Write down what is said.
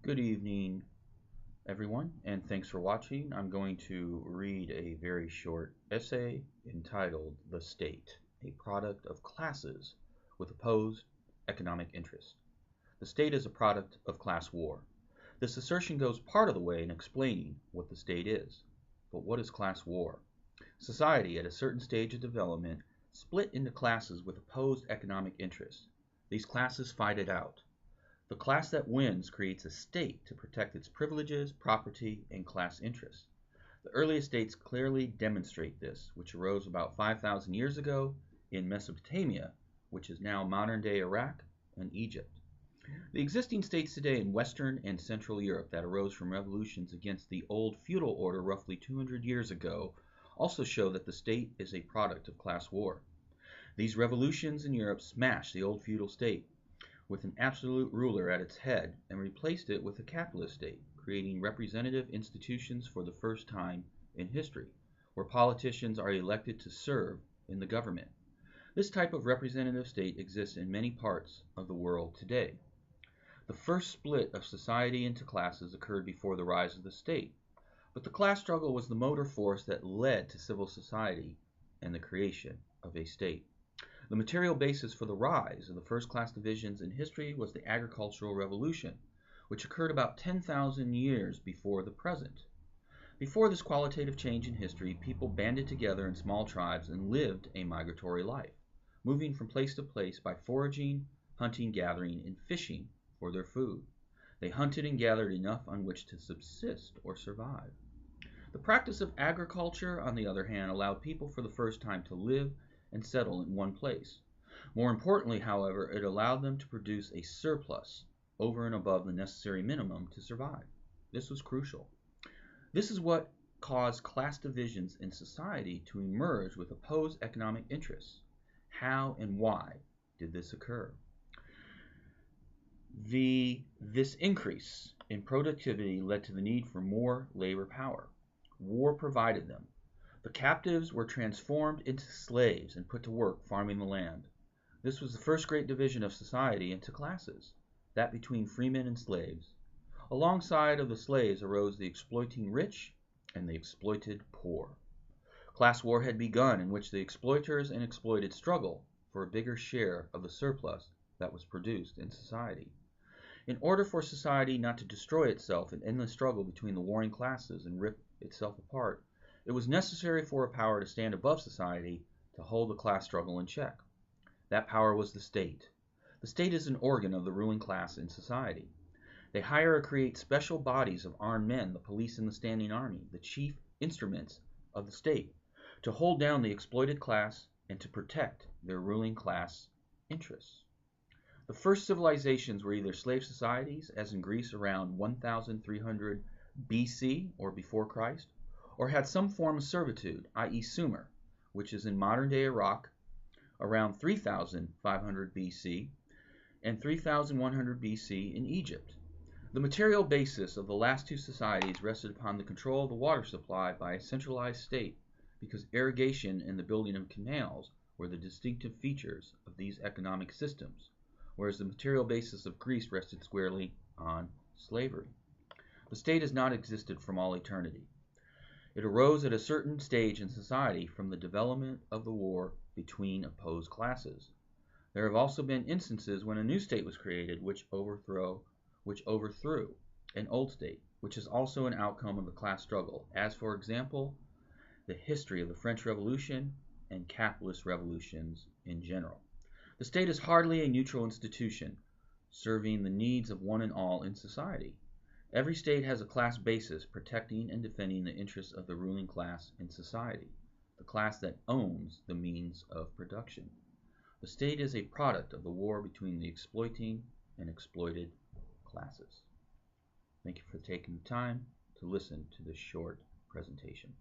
Good evening, everyone, and thanks for watching. I'm going to read a very short essay entitled "The State, a Product of Classes with Opposed Economic Interests." The state is a product of class war. This assertion goes part of the way in explaining what the state is. But what is class war? Society, at a certain stage of development, split into classes with opposed economic interests. These classes fight it out. The class that wins creates a state to protect its privileges, property, and class interests. The earliest states clearly demonstrate this, which arose about 5,000 years ago in Mesopotamia, which is now modern-day Iraq and Egypt. The existing states today in Western and Central Europe that arose from revolutions against the old feudal order roughly 200 years ago also show that the state is a product of class war. These revolutions in Europe smashed the old feudal state with an absolute ruler at its head and replaced it with a capitalist state, creating representative institutions for the first time in history, where politicians are elected to serve in the government. This type of representative state exists in many parts of the world today. The first split of society into classes occurred before the rise of the state, but the class struggle was the motor force that led to civil society and the creation of a state. The material basis for the rise of the first-class divisions in history was the agricultural revolution, which occurred about 10,000 years before the present. Before this qualitative change in history, people banded together in small tribes and lived a migratory life, moving from place to place by foraging, hunting, gathering, and fishing for their food. They hunted and gathered enough on which to subsist or survive. The practice of agriculture, on the other hand, allowed people for the first time to live and settle in one place. More importantly, however, it allowed them to produce a surplus over and above the necessary minimum to survive. This was crucial. This is what caused class divisions in society to emerge with opposed economic interests. How and why did this occur? This increase in productivity led to the need for more labor power. War provided them. The captives were transformed into slaves and put to work farming the land. This was the first great division of society into classes, that between freemen and slaves. Alongside of the slaves arose the exploiting rich and the exploited poor. Class war had begun, in which the exploiters and exploited struggle for a bigger share of the surplus that was produced in society. In order for society not to destroy itself in endless struggle between the warring classes and rip itself apart, it was necessary for a power to stand above society to hold the class struggle in check. That power was the state. The state is an organ of the ruling class in society. They hire or create special bodies of armed men, the police and the standing army, the chief instruments of the state, to hold down the exploited class and to protect their ruling class interests. The first civilizations were either slave societies, as in Greece around 1300 BC or before Christ, or had some form of servitude, i.e. Sumer, which is in modern-day Iraq around 3500 BC and 3100 BC in Egypt. The material basis of the last two societies rested upon the control of the water supply by a centralized state, because irrigation and the building of canals were the distinctive features of these economic systems, whereas the material basis of Greece rested squarely on slavery. The state has not existed from all eternity. It arose at a certain stage in society from the development of the war between opposed classes. There have also been instances when a new state was created which overthrew an old state, which is also an outcome of the class struggle, as for example, the history of the French Revolution and capitalist revolutions in general. The state is hardly a neutral institution, serving the needs of one and all in society. Every state has a class basis protecting and defending the interests of the ruling class in society, the class that owns the means of production. The state is a product of the war between the exploiting and exploited classes. Thank you for taking the time to listen to this short presentation.